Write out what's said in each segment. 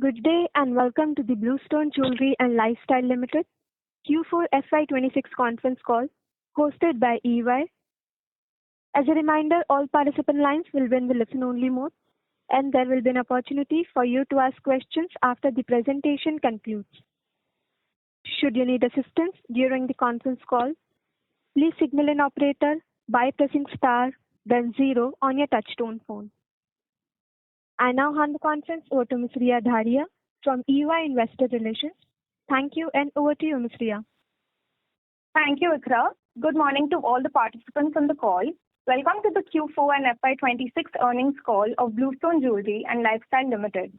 Good day and welcome to the Bluestone Jewellery and Lifestyle Limited Q4 FY26 conference call hosted by EY. As a reminder, all participant lines will be in the listen-only mode and there will be an opportunity for you to ask questions after the presentation concludes. Should you need assistance during the conference call, please signal an operator by pressing star then 0 on your touchtone phone. I now hand the conference over to Ms. Riya Dharia from EY Investor Relations. Thank you and over to you, Ms. Riya. Thank you, Ikra. Good morning to all the participants on the call. Welcome to the Q4 and FY26 earnings call of Bluestone Jewellery and Lifestyle Limited.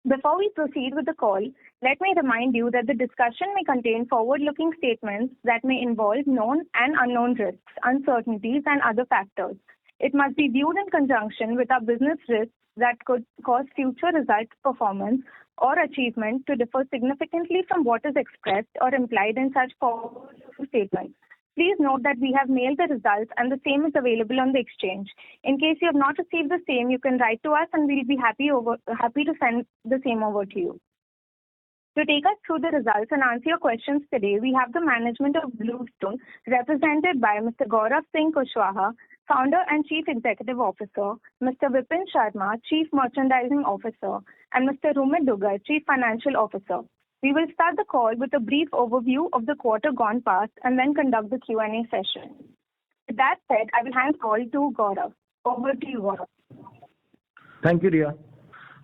Before we proceed with the call, let me remind you that the discussion may contain forward-looking statements that may involve known and unknown risks, uncertainties, and other factors. It must be viewed in conjunction with our business risks that could cause future results, performance, or achievement to differ significantly from what is expressed or implied in such forward-looking statements. Please note that we have mailed the results and the same is available on the exchange. In case you have not received the same, you can write to us and we'll be happy to send the same over to you. To take us through the results and answer your questions today, we have the management of Bluestone represented by Mr. Gaurav Singh Kushwaha, Founder and Chief Executive Officer, Mr. Vipin Sharma, Chief Merchandising Officer, and Mr. Rumit Dugar, Chief Financial Officer. We will start the call with a brief overview of the quarter gone past and then conduct the Q&A session. With that said, I will hand the call to Gaurav. Over to you, Gaurav. Thank you, Riya.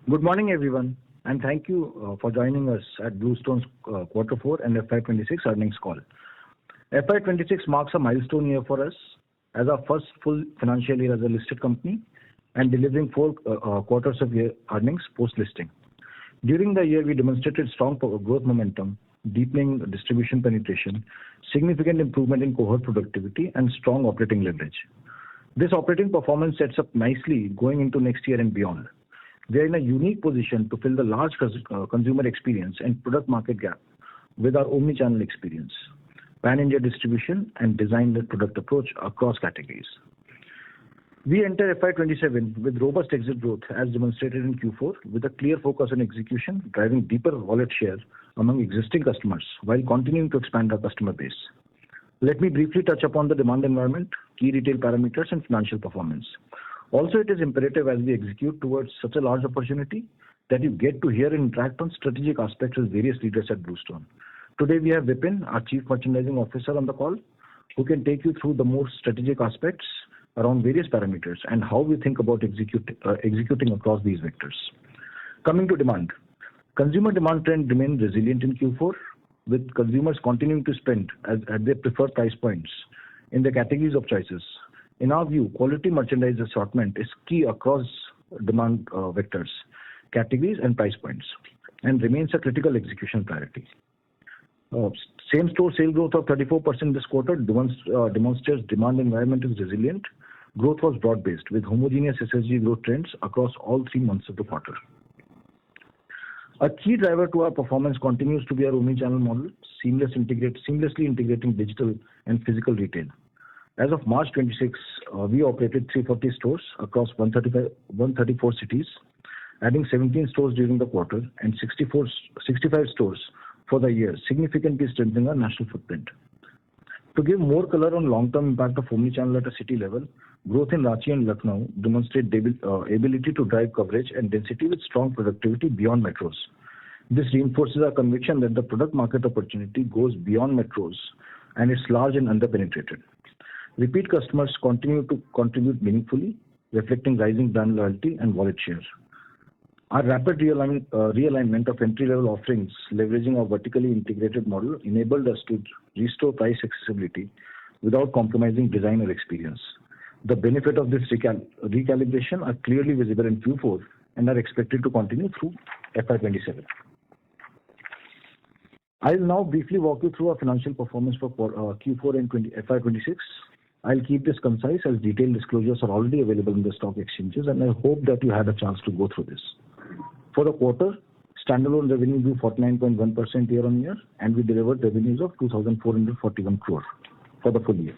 Good morning, everyone, and thank you for joining us at Bluestone's Quarter 4 and FY26 earnings call. FY26 marks a milestone year for us as our first full financial year as a listed company and delivering 4 quarters of year earnings post-listing. During the year, we demonstrated strong growth momentum, deepening distribution penetration, significant improvement in cohort productivity, and strong operating leverage. This operating performance sets up nicely going into next year and beyond. We are in a unique position to fill the large consumer experience and product market gap with our omni-channel experience, pan-India distribution, and design-led product approach across categories. We enter FY27 with robust exit growth as demonstrated in Q4 with a clear focus on execution, driving deeper wallet share among existing customers while continuing to expand our customer base. Let me briefly touch upon the demand environment, key retail parameters, and financial performance. Also, it is imperative as we execute towards such a large opportunity that you get to hear and interact on strategic aspects with various leaders at Bluestone. Today, we have Vipin, our Chief Merchandising Officer, on the call, who can take you through the more strategic aspects around various parameters and how we think about executing across these vectors. Coming to demand. Consumer demand trend remained resilient in Q4, with consumers continuing to spend at their preferred price points in the categories of choices. In our view, quality merchandise assortment is key across demand vectors, categories, and price points, and remains a critical execution priority. Same-store sales growth of 34% this quarter demonstrates demand environment is resilient. Growth was broad-based with homogeneous SSG growth trends across all 3 months of the quarter. A key driver to our performance continues to be our omni-channel model, seamlessly integrating digital and physical retail. As of March 26, we operated 340 stores across 134 cities, adding 17 stores during the quarter and 65 stores for the year, significantly strengthening our national footprint. To give more color on long-term impact of omnichannel at a city level, growth in Ranchi and Lucknow demonstrate ability to drive coverage and density with strong productivity beyond metros. This reinforces our conviction that the product market opportunity goes beyond metros and is large and underpenetrated. Repeat customers continue to contribute meaningfully, reflecting rising brand loyalty and wallet share. Our rapid realignment of entry-level offerings, leveraging our vertically integrated model, enabled us to restore price accessibility without compromising design or experience. The benefit of this recalibration are clearly visible in Q4 and are expected to continue through FY27. I will now briefly walk you through our financial performance for Q4 and FY26. I'll keep this concise as detailed disclosures are already available in the stock exchanges, and I hope that you had a chance to go through this. For the quarter, standalone revenue grew 49.1% year-on-year, and we delivered revenues of 2,441 crore for the full year.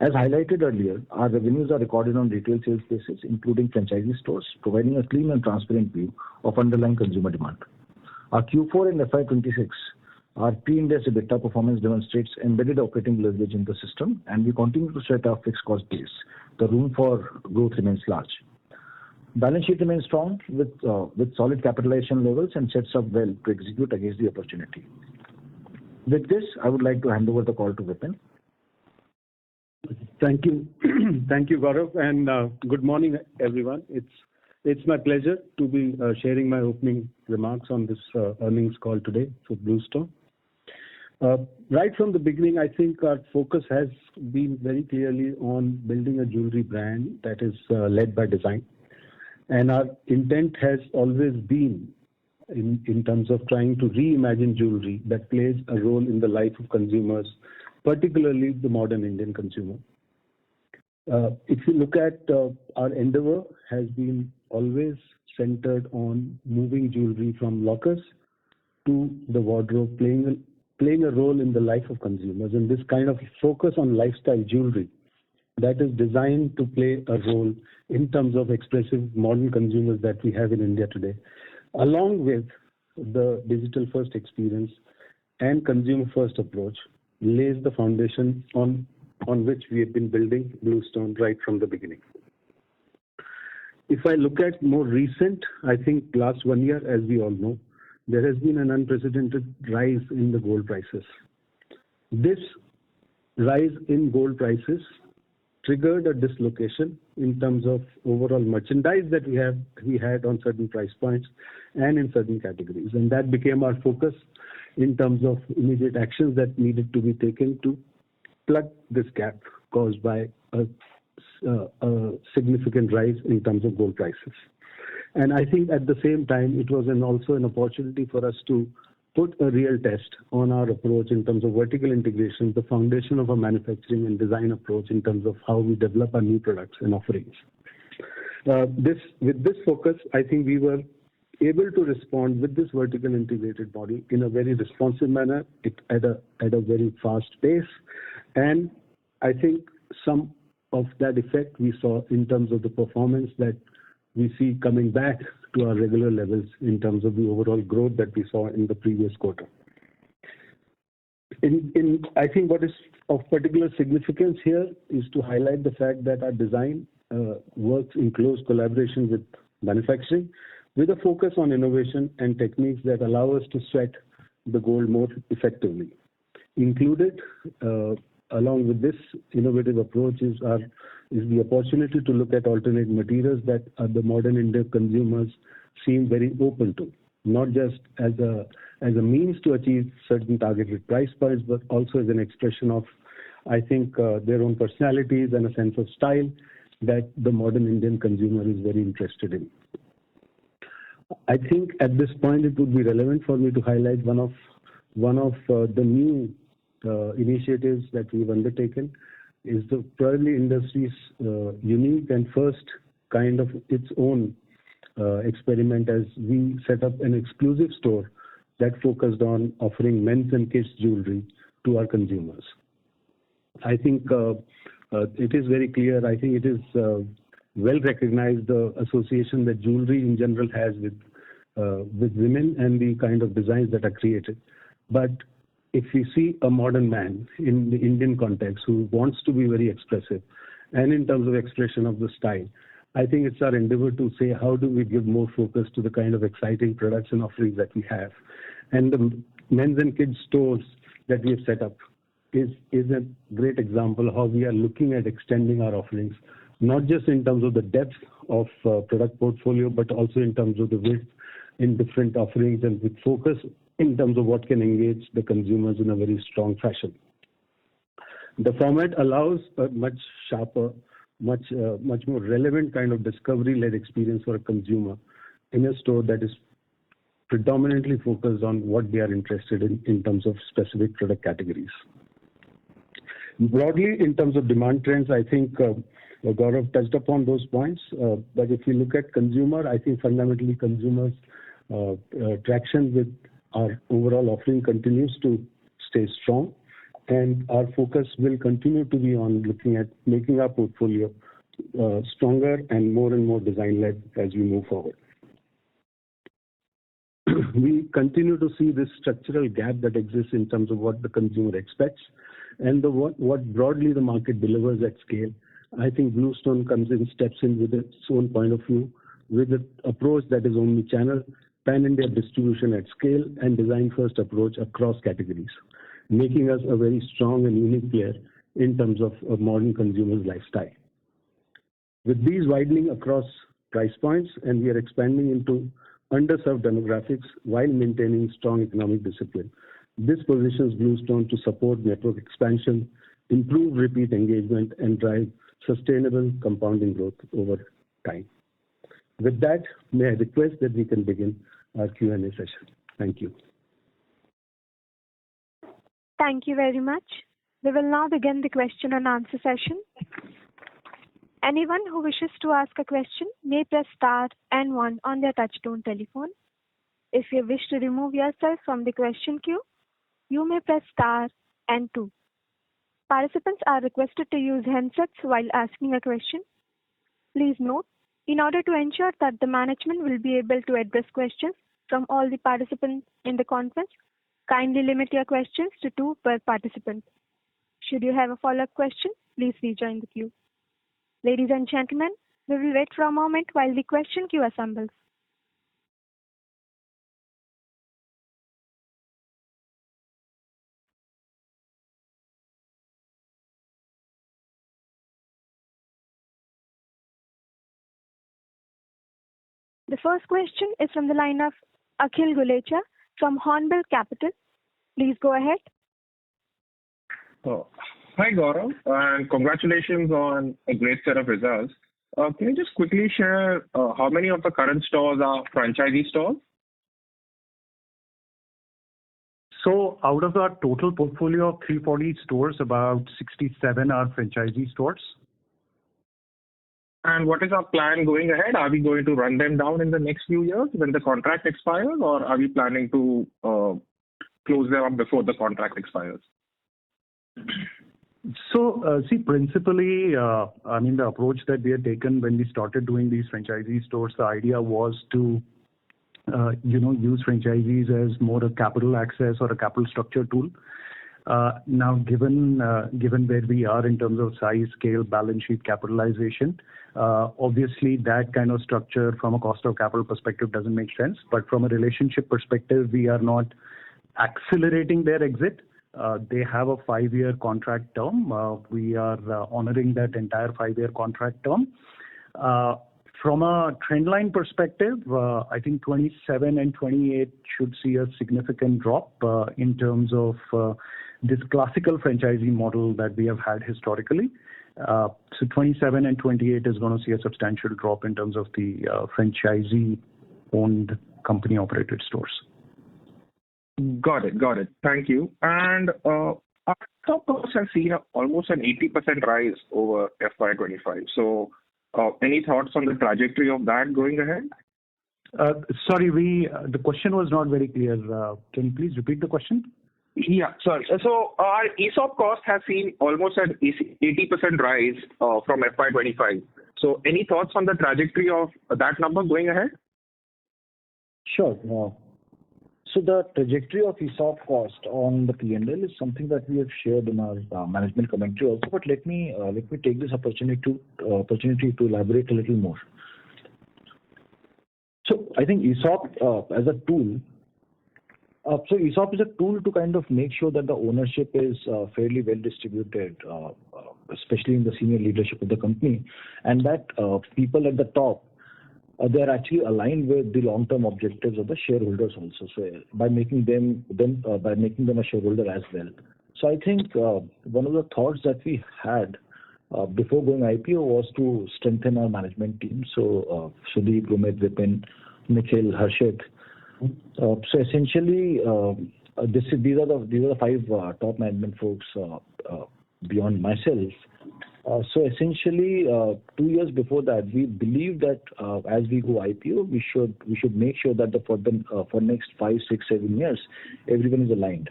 As highlighted earlier, our revenues are recorded on retail sales basis, including franchisee stores, providing a clean and transparent view of underlying consumer demand. Our Q4 and FY26, our pre-Ind AS EBITDA performance demonstrates embedded operating leverage in the system, and we continue to set our fixed cost base. The room for growth remains large. Balance sheet remains strong with solid capitalization levels and sets up well to execute against the opportunity. With this, I would like to hand over the call to Vipin. Thank you. Thank you, Gaurav, and good morning, everyone. It's my pleasure to be sharing my opening remarks on this earnings call today for Bluestone. Right from the beginning, I think our focus has been very clearly on building a jewelry brand that is led by design. And our intent has always been in terms of trying to reimagine jewelry that plays a role in the life of consumers, particularly the modern Indian consumer. If you look at our endeavor has been always centered on moving jewelry from lockers to the wardrobe, playing a role in the life of consumers, and this kind of focus on lifestyle jewelry that is designed to play a role in terms of expressive modern consumers that we have in India today, along with the digital first experience and consumer first approach, lays the foundation on which we have been building Bluestone right from the beginning. If I look at more recent, I think last 1 year, as we all know, there has been an unprecedented rise in the gold prices. This rise in gold prices triggered a dislocation in terms of overall merchandise that we had on certain price points and in certain categories, and that became our focus in terms of immediate actions that needed to be taken to plug this gap caused by a significant rise in terms of gold prices. And I think at the same time, it was also an opportunity for us to put a real test on our approach in terms of vertical integration, the foundation of our manufacturing and design approach in terms of how we develop our new products and offerings. With this focus, I think we were able to respond with this vertical integrated model in a very responsive manner, at a very fast pace, and I think some of that effect we saw in terms of the performance that we see coming back to our regular levels in terms of the overall growth that we saw in the previous quarter. I think what is of particular significance here is to highlight the fact that our design works in close collaboration with manufacturing, with a focus on innovation and techniques that allow us to sweat the gold more effectively. Included, along with this innovative approach, is the opportunity to look at alternate materials that the modern Indian consumers seem very open to, not just as a means to achieve certain targeted price points, but also as an expression of, I think, their own personalities and a sense of style that the modern Indian consumer is very interested in. I think at this point it would be relevant for me to highlight one of the new initiatives that we've undertaken is the probably industry's unique and first kind of its own experiment, as we set up an exclusive store that focused on offering men's and kids jewelry to our consumers. I think it is very clear. I think it is well recognized, the association that jewelry in general has with women and the kind of designs that are created. But if we see a modern man in the Indian context who wants to be very expressive, and in terms of expression of the style, I think it's our endeavor to say how do we give more focus to the kind of exciting products and offerings that we have. And the men's and kids stores that we have set up is a great example of how we are looking at extending our offerings, not just in terms of the depth of product portfolio, but also in terms of the width in different offerings, and with focus in terms of what can engage the consumers in a very strong fashion. The format allows a much sharper, much more relevant kind of discovery-led experience for a consumer in a store that is predominantly focused on what they are interested in terms of specific product categories. Broadly, in terms of demand trends, I think Gaurav touched upon those points. But if you look at consumer, I think fundamentally consumers' traction with our overall offering continues to stay strong. and our focus will continue to be on looking at making our portfolio stronger and more design-led as we move forward. We continue to see this structural gap that exists in terms of what the consumer expects and what broadly the market delivers at scale. I think Bluestone comes in, steps in with its own point of view, with an approach that is omni-channel, pan-India distribution at scale, and design-first approach across categories, making us a very strong and unique player in terms of a modern consumer's lifestyle. With these widening across price points, and we are expanding into underserved demographics while maintaining strong economic discipline. This positions Bluestone to support network expansion, improve repeat engagement, and drive sustainable compounding growth over time. With that, may I request that we can begin our Q&A session. Thank you. Thank you very much. We will now begin the question and answer session. Anyone who wishes to ask a question may press star and one on their touchtone telephone. If you wish to remove yourself from the question queue, you may press star and two. Participants are requested to use handsets while asking a question. Please note, in order to ensure that the management will be able to address questions from all the participants in the conference, kindly limit your questions to 2 per participant. Should you have a follow-up question, please rejoin the queue. Ladies and gentlemen, we will wait for a moment while the question queue assembles. The first question is from the line of Akhil Gulecha from Hornbill Capital. Please go ahead. Hi Gaurav, and congratulations on a great set of results. Can you just quickly share how many of the current stores are franchisee stores? So out of our total portfolio of 340 stores, about 67 are franchisee stores. And what is our plan going ahead? Are we going to run them down in the next few years when the contract expires, or are we planning to close them up before the contract expires? So, principally, the approach that we had taken when we started doing these franchisee stores, the idea was to, use franchisees as more a capital access or a capital structure tool. Now, given where we are in terms of size, scale, balance sheet, capitalization, obviously that kind of structure from a cost of capital perspective doesn't make sense. But from a relationship perspective, we are not accelerating their exit. They have a 5-year contract term. We are honoring that entire 5-year contract term. From a trend line perspective, I think 27 and 28 should see a significant drop in terms of this classical franchisee model that we have had historically. So 27 and 28 is going to see a substantial drop in terms of the franchisee-owned company-operated stores. Got it. Thank you. And our stock costs have seen almost an 80% rise over FY25. So any thoughts on the trajectory of that going ahead? Sorry, the question was not very clear. Can you please repeat the question? Yeah, sorry. So our ESOP cost has seen almost an 80% rise from FY25. So any thoughts on the trajectory of that number going ahead? Sure. So the trajectory of ESOP cost on the P&L is something that we have shared in our management commentary also. But let me take this opportunity to elaborate a little more. So I think ESOP as a tool. So ESOP is a tool to kind of make sure that the ownership is fairly well distributed, especially in the senior leadership of the company, and that people at the top they're actually aligned with the long-term objectives of the shareholders also. So by making them a shareholder as well. So I think one of the thoughts that we had before going IPO was to strengthen our management team. So Sudeep, Rumit, Vipin, Nikhil, Harshit. So essentially, these are the 5 top management folks beyond myself. So essentially, 2 years before that, we believe that as we go IPO, we should make sure that for next 5, 6, 7 years, everyone is aligned.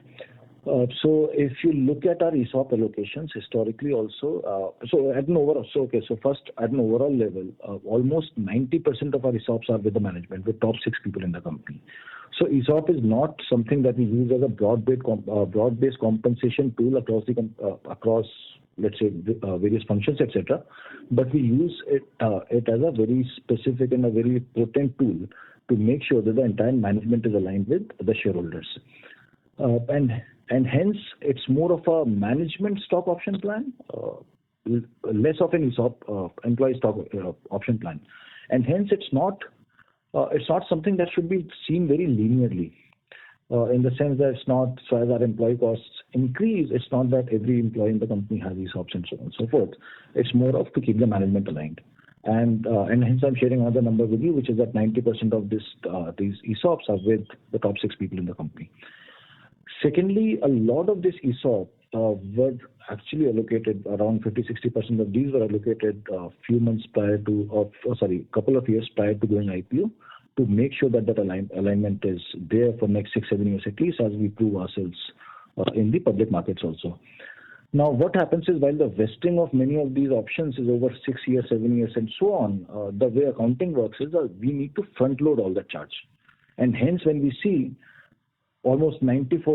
So if you look at our ESOP allocations historically also, first at an overall level, almost 90% of our ESOPs are with the management, with top 6 people in the company. So ESOP is not something that we use as a broad-based compensation tool across let's say various functions, etc. But we use it as a very specific and a very potent tool to make sure that the entire management is aligned with the shareholders. And hence, it's more of a management stock option plan, less of an ESOP employee stock option plan. And hence, it's not something that should be seen very linearly. In the sense that it's not, so as our employee costs increase, it's not that every employee in the company has ESOPs and so on and so forth. It's more of to keep the management aligned. And hence I'm sharing another number with you, which is that 90% of these ESOPs are with the top 6 people in the company. Couple of years prior to going IPO to make sure that alignment is there for next 6-7 years at least, as we prove ourselves in the public markets also. Now, what happens is while the vesting of many of these options is over 6 years, 7 years, and so on, the way accounting works is that we need to front load all that charge. And hence, when we see almost 93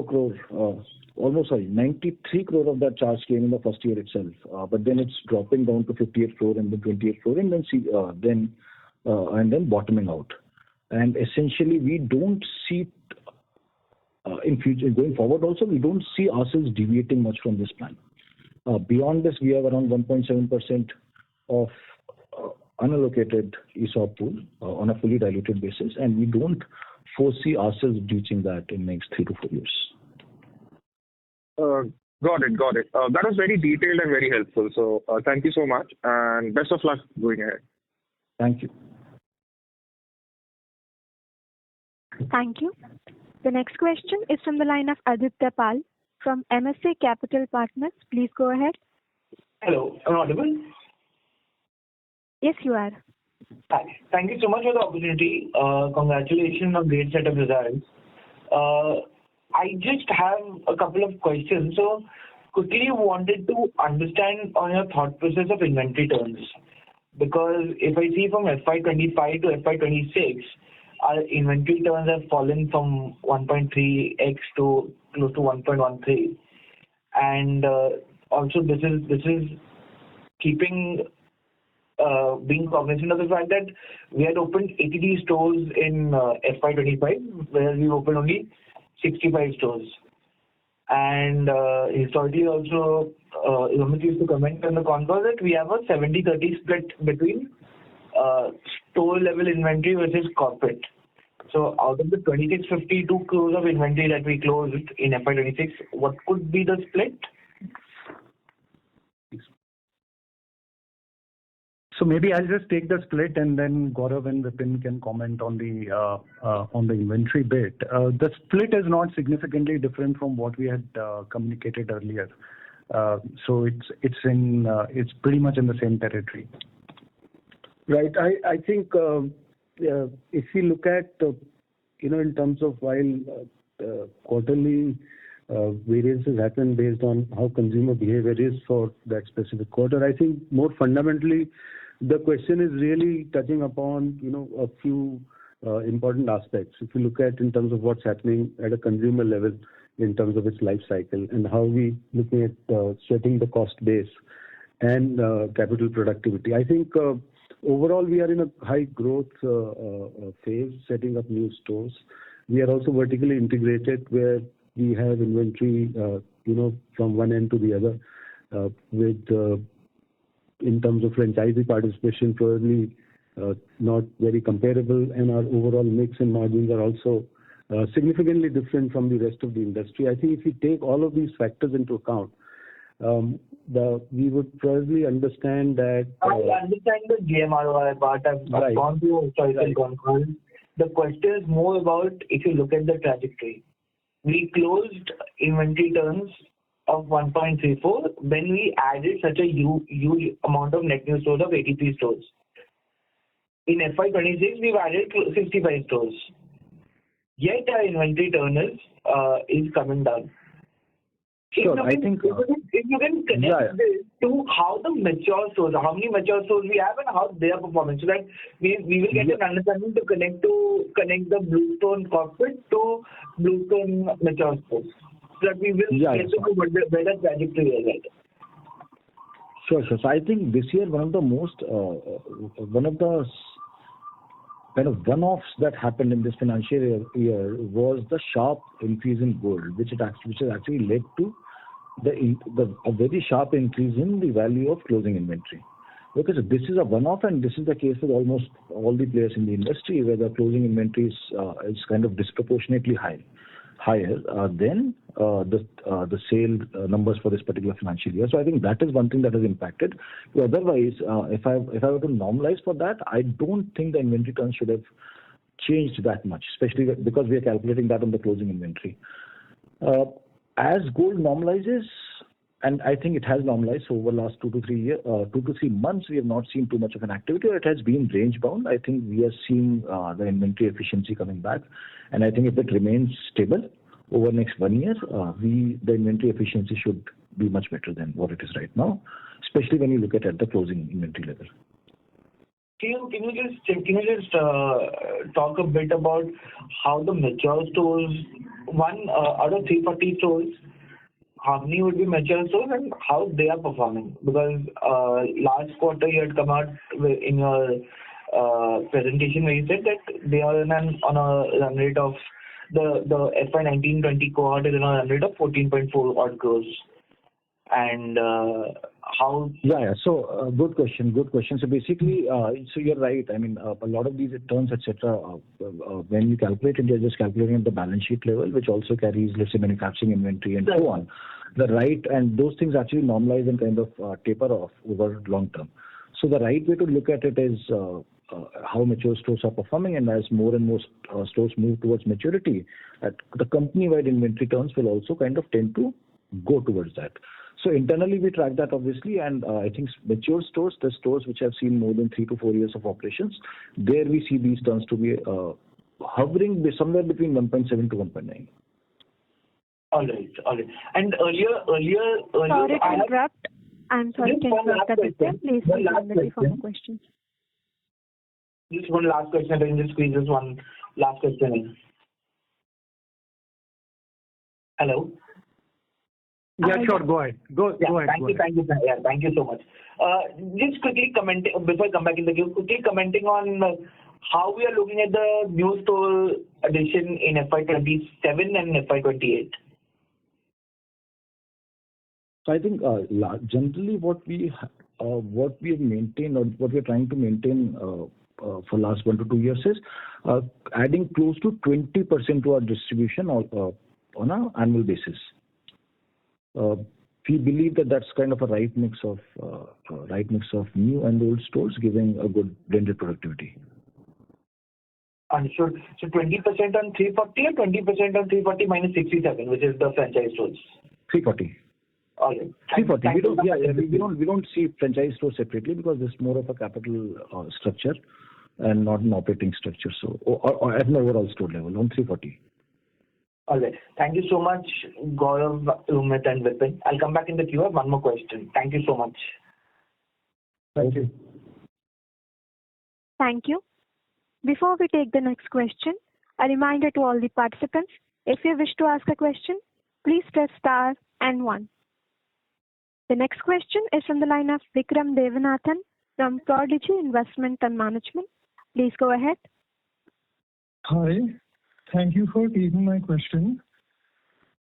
crore of that charge came in the first year itself, but then it's dropping down to 58 crore and then 28 crore and then bottoming out. And essentially, we don't see in future going forward also, we don't see ourselves deviating much from this plan. Beyond this, we have around 1.7% of unallocated ESOP pool on a fully diluted basis, and we don't foresee ourselves reaching that in next 3 to 4 years. Got it. That was very detailed and very helpful. So thank you so much, and best of luck going ahead. Thank you. Thank you. The next question is from the line of Aditya Pal from MSA Capital Partners. Please go ahead. Hello, am I audible? Yes, you are. Hi. Thank you so much for the opportunity. Congratulations on great set of results. I just have a couple of questions. So quickly wanted to understand on your thought process of inventory turns. Because if I see from FY25 to FY26, our inventory turns have fallen from 1.3x to close to 1.13. And also this is keeping being cognizant of the fact that we had opened 83 stores in FY25, whereas we opened only 65 stores. And historically also, Amit used to comment on the Concall that we have a 70-30 split between store level inventory versus corporate. So out of the 2652 crores of inventory that we closed in FY26, what could be the split? So maybe I'll just take the split, and then Gaurav and Vipin can comment on the inventory bit. The split is not significantly different from what we had communicated earlier. So it's pretty much in the same territory. Right. I think if you look at in terms of while quarterly variances happen based on how consumer behavior is for that specific quarter, I think more fundamentally the question is really touching upon a few important aspects. If you look at in terms of what's happening at a consumer level in terms of its life cycle and how we looking at setting the cost base and capital productivity. I think overall we are in a high growth phase, setting up new stores. We are also vertically integrated where we have inventory from one end to the other with in terms of franchisee participation probably not very comparable, and our overall mix and margins are also significantly different from the rest of the industry. I think if you take all of these factors into account, we would probably understand that. I understand the GMROI part. I've gone through historical Concall. The question is more about if you look at the trajectory. We closed inventory turns of 1.34 when we added such a huge amount of net new stores of 83 stores. In FY26, we've added 65 stores. Yet our inventory turn is coming down. Sure. I think if you can connect this to how the mature stores, how many mature stores we have and how they are performing, so that we will get an understanding to connect the Bluestone corporate to Bluestone mature stores, so that we will get to know where the trajectory is at. Sure. So I think this year one of the kind of one-offs that happened in this financial year was the sharp increase in gold, which has actually led to a very sharp increase in the value of closing inventory. Because this is a one-off, and this is the case with almost all the players in the industry, where the closing inventory is kind of disproportionately higher than the sale numbers for this particular financial year. So I think that is one thing that has impacted. Otherwise, if I were to normalize for that, I don't think the inventory turns should have changed that much, especially because we are calculating that on the closing inventory. As gold normalizes, and I think it has normalized over the last 2 to 3 months, we have not seen too much of an activity. It has been range bound. I think we are seeing the inventory efficiency coming back, and I think if it remains stable over the next 1 year, the inventory efficiency should be much better than what it is right now, especially when you look at the closing inventory level. Can you just talk a bit about how the mature stores, out of 340 stores, how many would be mature stores and how they are performing? Because last quarter you had come out in your presentation where you said that they are on a run rate of the FY19-20 cohort is on a run rate of 14.4 odd crores. And how? Yeah. So good question. So basically, so you're right. I mean, a lot of these returns, etc. When you calculate it, you're just calculating at the balance sheet level, which also carries, let's say, manufacturing inventory and so on. And those things actually normalize and kind of taper off over long term. So the right way to look at it is how mature stores are performing, and as more and more stores move towards maturity, the company-wide inventory turns will also kind of tend to go towards that. So internally we track that obviously, and I think mature stores, the stores which have seen more than 3 to 4 years of operations, there we see these turns to be hovering somewhere between 1.7 to 1.9. All right. And earlier. Sorry to interrupt. I'm sorry to interrupt at this time. Please continue for more questions. Just one last question. I can just squeeze this one last question in. Hello. Yeah, sure. Go ahead. Go ahead. Thank you so much. Just quickly commenting before I come back in the queue. Quickly commenting on how we are looking at the new store addition in FY27 and FY28. So I think generally what we have maintained, or what we are trying to maintain for last 1 to 2 years is adding close to 20% to our distribution on an annual basis. We believe that that's kind of a right mix of new and old stores, giving a good blended productivity. Understood. So 20% on 340 or 20% on 340 minus 67, which is the franchise stores? 340. All right. 340. We don't see franchise stores separately because this is more of a capital structure and not an operating structure. So or at an overall store level on 340. All right. Thank you so much, Gaurav, Umit, and Vipin. I'll come back in the queue. I have one more question. Thank you so much. Thank you. Thank you. Before we take the next question, a reminder to all the participants, if you wish to ask a question, please press star and 1. The next question is from the line of Vikram Devanathan from Prodigy Investment and Management. Please go ahead. Hi. Thank you for taking my question.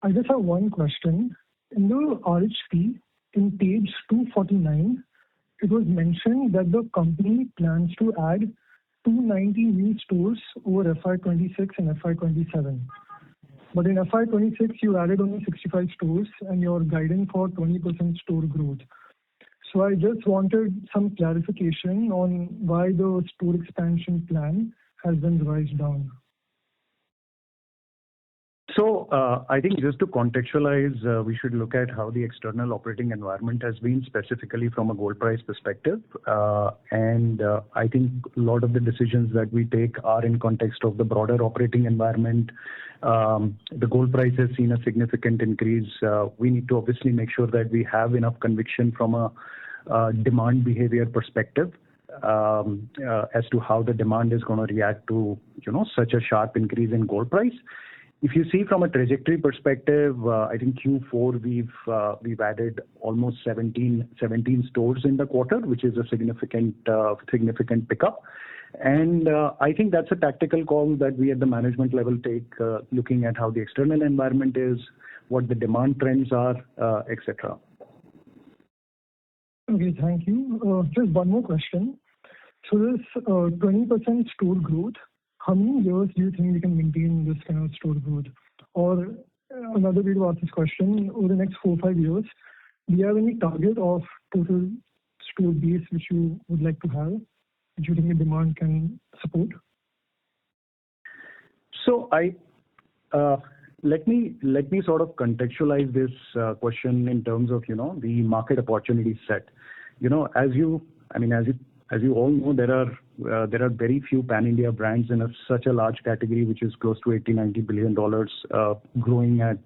I just have one question. In the RHP, in page 249, it was mentioned that the company plans to add 290 new stores over FY26 and FY27. But in FY26, you added only 65 stores and you're guiding for 20% store growth. So I just wanted some clarification on why the store expansion plan has been revised down. So I think just to contextualize, we should look at how the external operating environment has been specifically from a gold price perspective. And I think a lot of the decisions that we take are in context of the broader operating environment. The gold price has seen a significant increase. We need to obviously make sure that we have enough conviction from a demand behavior perspective as to how the demand is going to react to such a sharp increase in gold price. If you see from a trajectory perspective, I think Q4 we've added almost 17 stores in the quarter, which is a significant pickup. And I think that's a tactical call that we at the management level take, looking at how the external environment is, what the demand trends are, etc. Okay, thank you. Just one more question. So this 20% store growth, how many years do you think we can maintain this kind of store growth? Or another way to ask this question, over the next 4 or 5 years, do you have any target of total store base which you would like to have, which you think the demand can support? So let me sort of contextualize this question in terms of the market opportunity set. As you all know, there are very few pan-India brands in such a large category, which is close to $80-90 billion, growing at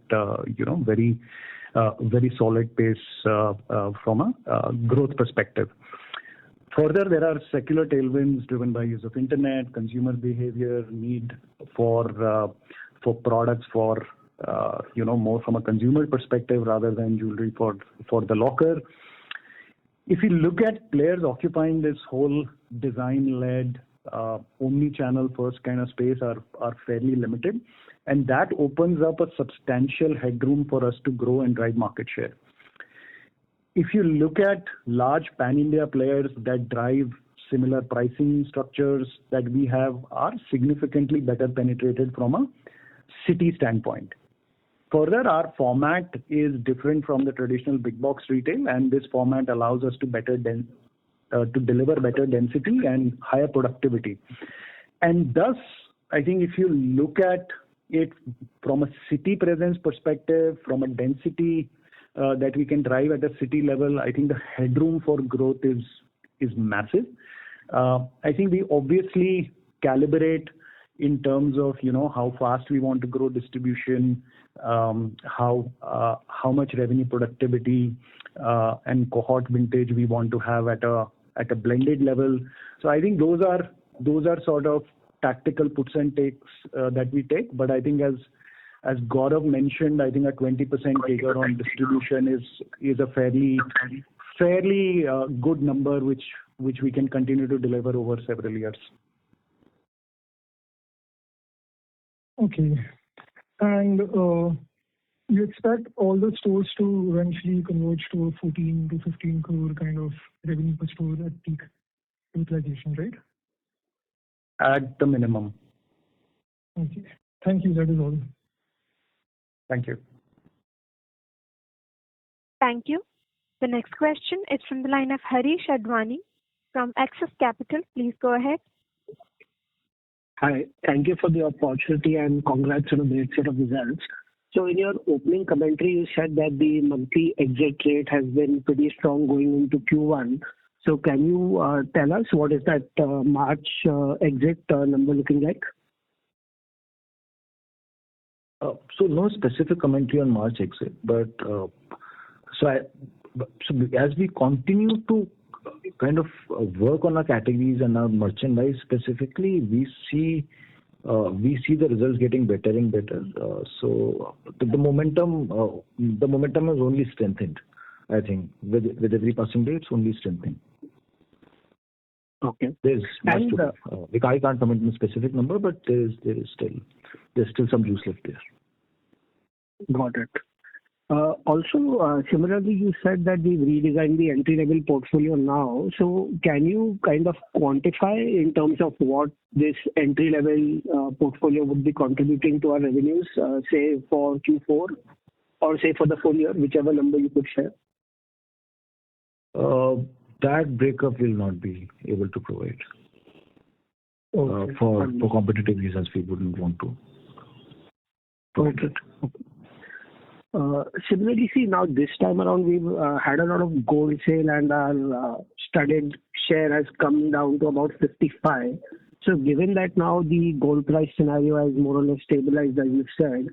very solid pace from a growth perspective. Further, there are secular tailwinds driven by use of internet, consumer behavior, need for products for more from a consumer perspective rather than jewelry for the locker. If you look at players occupying this whole design-led, omni-channel first kind of space are fairly limited, and that opens up a substantial headroom for us to grow and drive market share. If you look at large pan-India players that drive similar pricing structures that we have are significantly better penetrated from a city standpoint. Further, our format is different from the traditional big box retail, and this format allows us to deliver better density and higher productivity. And thus, I think if you look at it from a city presence perspective, from a density that we can drive at a city level, I think the headroom for growth is massive. I think we obviously calibrate in terms of how fast we want to grow distribution, how much revenue productivity and cohort vintage we want to have at a blended level. So I think those are sort of tactical puts and takes that we take. But I think as Gaurav mentioned, I think a 20% CAGR on distribution is a fairly good number which we can continue to deliver over several years. Okay. And you expect all the stores to eventually converge to a 14 to 15 crore kind of revenue per store at peak utilization, right? At the minimum. Okay. Thank you. That is all. Thank you. Thank you. The next question is from the line of Harish Advani from Axis Capital. Please go ahead. Hi. Thank you for the opportunity and congrats on a great set of results. So in your opening commentary, you said that the monthly exit rate has been pretty strong going into Q1. So can you tell us what is that March exit number looking like? So no specific commentary on March exit, but as we continue to kind of work on our categories and our merchandise specifically, we see the results getting better and better. So the momentum has only strengthened. I think with every passing day, it's only strengthening. Okay. There's I can't comment on a specific number, but there's still some juice left there. Got it. Also, similarly, you said that we've redesigned the entry-level portfolio now. So can you kind of quantify in terms of what this entry-level portfolio would be contributing to our revenues, say for Q4 or say for the full year, whichever number you could share? That breakup will not be able to provide. Okay. For competitive reasons, we wouldn't want to. Okay. Similarly, see, now this time around, we've had a lot of gold sale and our studded share has come down to about 55. So given that now the gold price scenario has more or less stabilized, as you've said,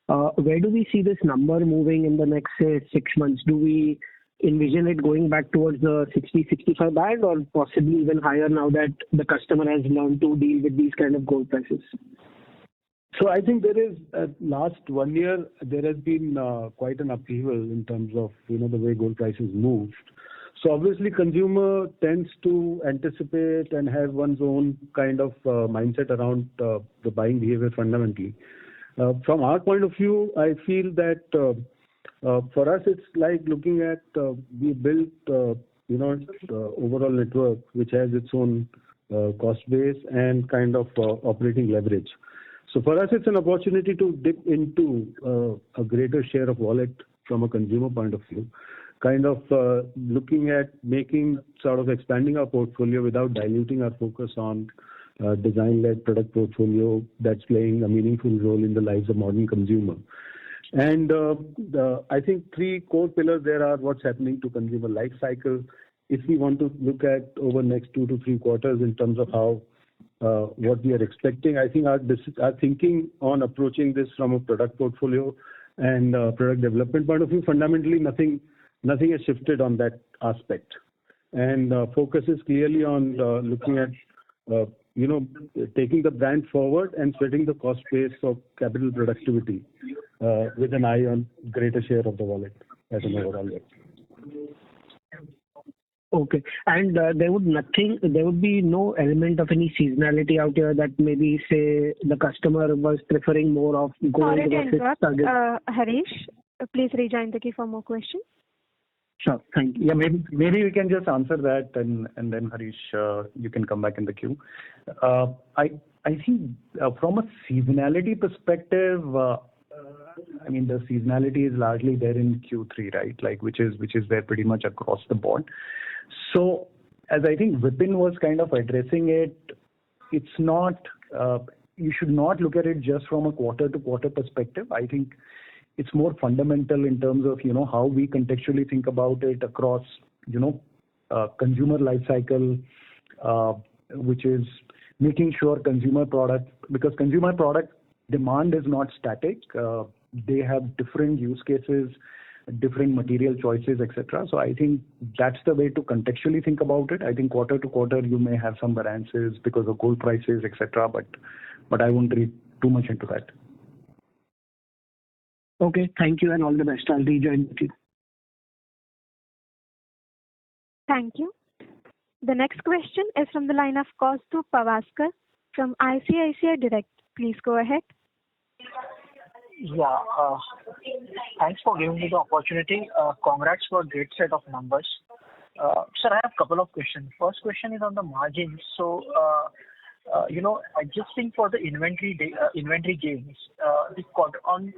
where do we see this number moving in the next, say, 6 months? Do we envision it going back towards the 60-65 band or possibly even higher now that the customer has learned to deal with these kind of gold prices? So I think there is, last 1 year, there has been quite an upheaval in terms of, the way gold prices moved. So obviously consumer tends to anticipate and have one's own kind of mindset around the buying behavior fundamentally. From our point of view, I feel that for us it's like looking at we built overall network which has its own cost base and kind of operating leverage. So for us it's an opportunity to dip into a greater share of wallet from a consumer point of view, kind of looking at making sort of expanding our portfolio without diluting our focus on design-led product portfolio that's playing a meaningful role in the lives of modern consumer. And I think three core pillars there are what's happening to consumer life cycle. If we want to look at over next 2 to 3 quarters in terms of how what we are expecting, I think our thinking on approaching this from a product portfolio and product development point of view, fundamentally nothing has shifted on that aspect. And focus is clearly on looking at taking the brand forward and sweating the cost base of capital productivity with an eye on greater share of the wallet at an overall level. Okay. And there would be no element of any seasonality out here that maybe, say, the customer was preferring more of gold Sorry to versus interrupt, studded. Harish. Please rejoin the queue for more questions. Sure. Thank you. Yeah, maybe we can just answer that and then Harish, you can come back in the queue. I think from a seasonality perspective, I mean the seasonality is largely there in Q3, right? Like which is there pretty much across the board. So as I think Vipin was kind of addressing it, it's not you should not look at it just from a quarter to quarter perspective. I think it's more fundamental in terms of how we contextually think about it across consumer life cycle, which is making sure consumer product, because consumer product demand is not static. They have different use cases, different material choices, etc. So I think that's the way to contextually think about it. I think quarter to quarter you may have some variances because of gold prices, etc. But I won't read too much into that. Okay, thank you and all the best. I'll rejoin with you. Thank you. The next question is from the line of Kaustubh Pawaskar from ICICI Direct. Please go ahead. Yeah, thanks for giving me the opportunity. Congrats for a great set of numbers. Sir, I have a couple of questions. First question is on the margins. So, adjusting for the inventory gains, on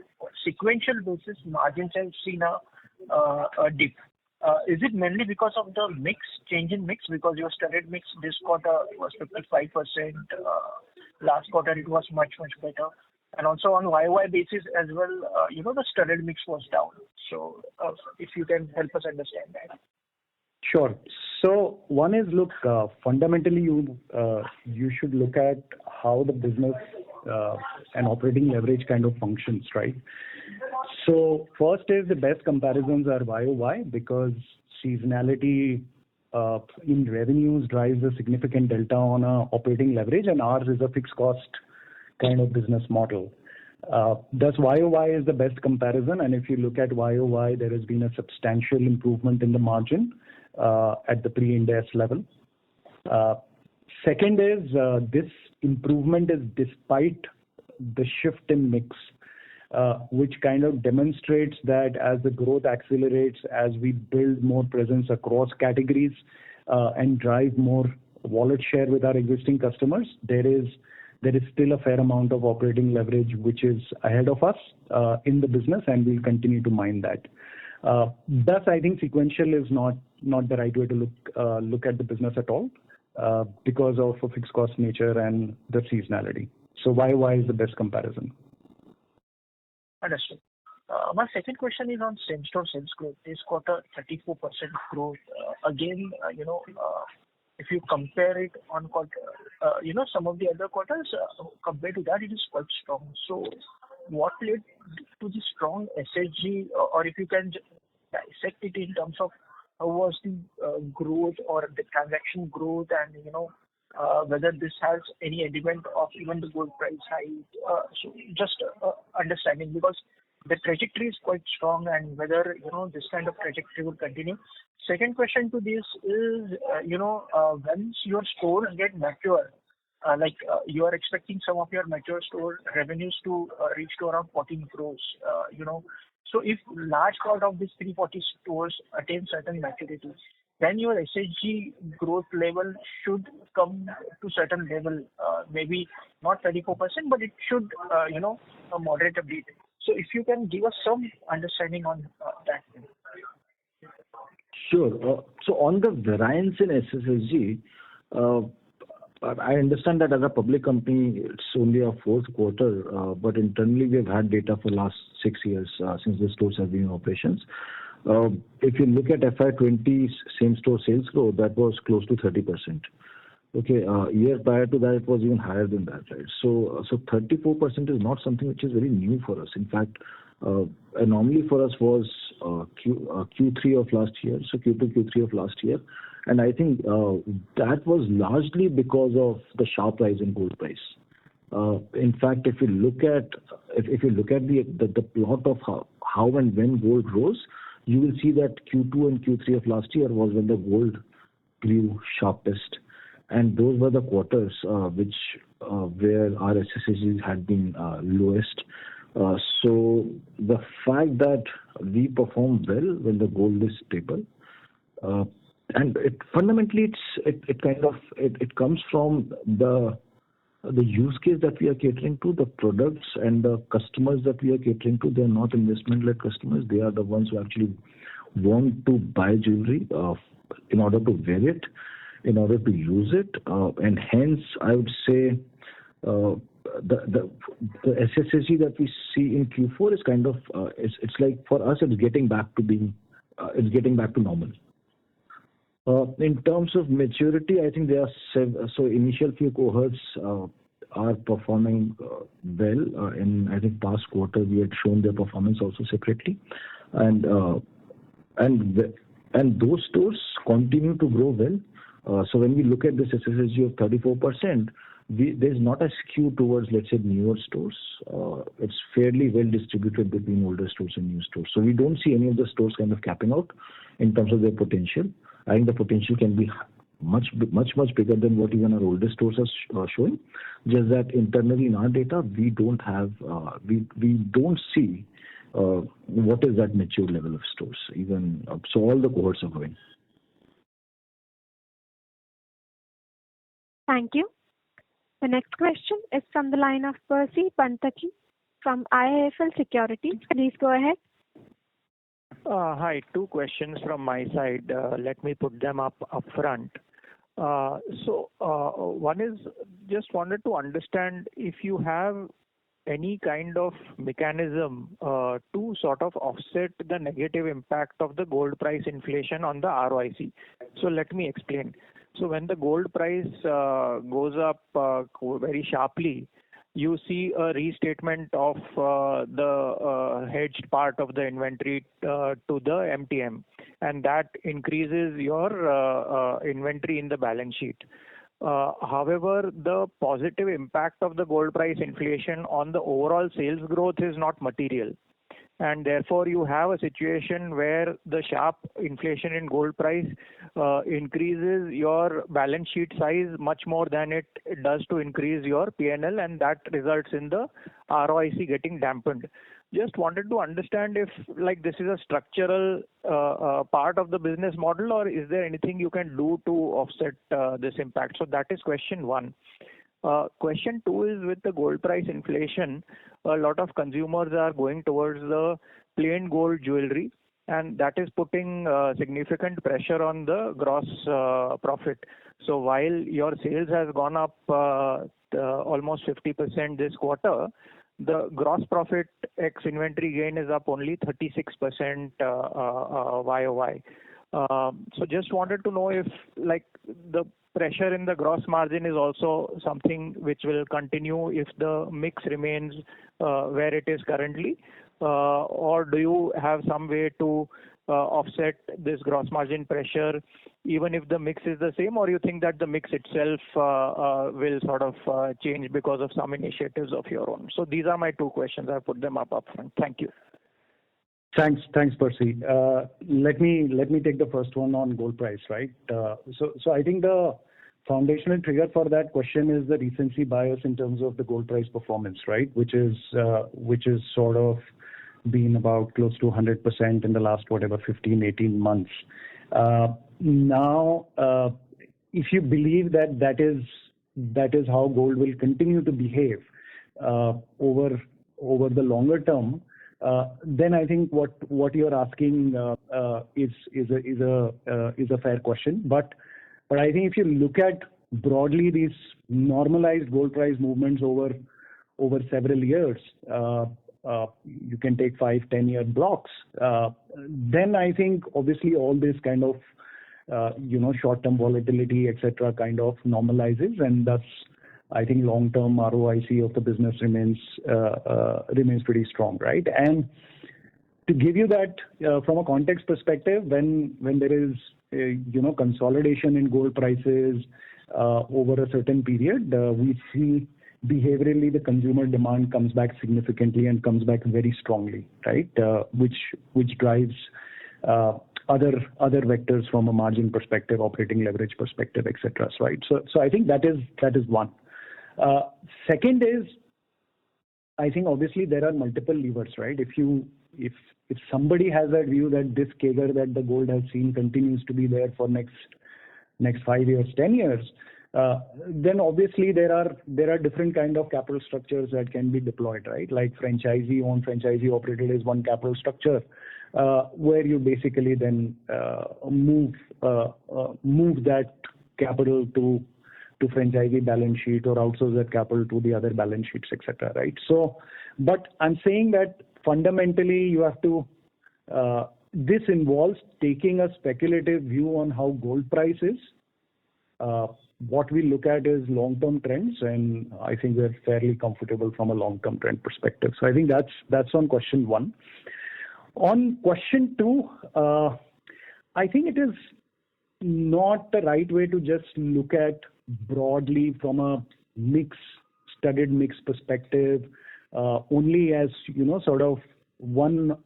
sequential basis, margins have seen a dip. Is it mainly because of the change in mix? Because your studded mix this quarter was 55%. Last quarter it was much better. And also on YY basis as well, the studded mix was down. So if you can help us understand that. Sure. So one is, look, fundamentally you should look at how the business and operating leverage kind of functions, right? So first is the best comparisons are YOY because seasonality in revenues drives a significant delta on operating leverage, and ours is a fixed cost kind of business model. Thus YOY is the best comparison, and if you look at YOY, there has been a substantial improvement in the margin at the pre-Ind AS level. Second is this improvement is despite the shift in mix, which kind of demonstrates that as the growth accelerates, as we build more presence across categories and drive more wallet share with our existing customers, there is still a fair amount of operating leverage which is ahead of us in the business, and we'll continue to mine that. Thus, I think sequential is not the right way to look at the business at all because of a fixed cost nature and the seasonality. So YOY is the best comparison. Understood. My second question is on same-store sales growth. This quarter, 34% growth. Again, if you compare it on quarter, some of the other quarters, compared to that, it is quite strong. So what led to the strong SSG, or if you can dissect it in terms of how was the growth or the transaction growth, and whether this has any element of even the gold price hike. So just understanding, because the trajectory is quite strong, and whether this kind of trajectory will continue. Second question to this is, once your stores get mature, you are expecting some of your mature store revenues to reach to around 14 crores. So if large part of these 340 stores attain certain maturity, then your SSG growth level should come to certain level, maybe not 34%, but it should, moderate a bit. So if you can give us some understanding on that. Sure. So on the variance in SSSG, I understand that as a public company, it's only our fourth quarter, but internally we've had data for last 6 years since the stores have been in operations. If you look at FY20 same-store sales growth, that was close to 30%. Okay, year prior to that, it was even higher than that, right? So 34% is not something which is very new for us. In fact, anomaly for us was Q3 of last year, so Q2, Q3 of last year. And I think that was largely because of the sharp rise in gold price. In fact, if you look at the plot of how and when gold rose, you will see that Q2 and Q3 of last year was when the gold grew sharpest, and those were the quarters where our SSSGs had been lowest. So the fact that we perform well when the gold is stable, and fundamentally it comes from the use case that we are catering to, the products and the customers that we are catering to. They are not investment-led customers. They are the ones who actually want to buy jewelry in order to wear it, in order to use it, and hence I would say the SSSG that we see in Q4 is kind of it's like for us it's getting back to normal. In terms of maturity, I think there are so initial few cohorts are performing well. In I think past quarter we had shown their performance also separately, and those stores continue to grow well. So when we look at this SSSG of 34%, there's not a skew towards, let's say, newer stores. It's fairly well distributed between older stores and new stores. So we don't see any of the stores kind of capping out in terms of their potential. I think the potential can be much bigger than what even our older stores are showing. Just that internally in our data, we don't see what is that mature level of stores. Even so, all the cohorts are growing. Thank you. The next question is from the line of Percy Panthaki from IIFL Securities. Please go ahead. Hi, two questions from my side. Let me put them up front. So one is just wanted to understand if you have any kind of mechanism to sort of offset the negative impact of the gold price inflation on the ROIC. So let me explain. So when the gold price goes up very sharply, you see a restatement of the hedged part of the inventory to the MTM, and that increases your inventory in the balance sheet. However, the positive impact of the gold price inflation on the overall sales growth is not material. And therefore, you have a situation where the sharp inflation in gold price increases your balance sheet size much more than it does to increase your P&L, and that results in the ROIC getting dampened. Just wanted to understand if this is a structural part of the business model, or is there anything you can do to offset this impact? So that is question one. Question two is, with the gold price inflation, a lot of consumers are going towards the plain gold jewelry, and that is putting significant pressure on the gross profit. So while your sales has gone up almost 50% this quarter, the gross profit ex inventory gain is up only 36% YOY. So just wanted to know if like the pressure in the gross margin is also something which will continue if the mix remains where it is currently, or do you have some way to offset this gross margin pressure even if the mix is the same, or you think that the mix itself will sort of change because of some initiatives of your own? So these are my two questions. I put them up front. Thank you. Thanks, Percy. Let me take the first one on gold price, right? So I think the foundational trigger for that question is the recency bias in terms of the gold price performance, right? Which is sort of been about close to 100% in the last 15, 18 months. Now, if you believe that is how gold will continue to behave over the longer term, then I think what you're asking is a fair question. But I think if you look at broadly these normalized gold price movements over several years, you can take 5-10 year blocks. Then I think obviously all this kind of short-term volatility, etc., kind of normalizes, and thus I think long-term ROIC of the business remains pretty strong, right? And to give you that from a context perspective, when there is consolidation in gold prices over a certain period, we see behaviorally the consumer demand comes back significantly and comes back very strongly, right? Which drives other vectors from a margin perspective, operating leverage perspective, etc. Right? So I think that is one. Second is, I think obviously there are multiple levers, right? If somebody has that view that this CAGR that the gold has seen continues to be there for next 5 years, 10 years, then obviously there are different kind of capital structures that can be deployed, right? Like franchisee-owned, franchisee-operated is one capital structure, where you basically then move that capital to franchisee balance sheet or outsource that capital to the other balance sheets, etc. Right? So, but I'm saying that fundamentally you have to. This involves taking a speculative view on how gold price is. What we look at is long-term trends, and I think we're fairly comfortable from a long-term trend perspective. So I think that's on question one. On question two, I think it is not the right way to just look at broadly from a studded mix perspective, only as sort of one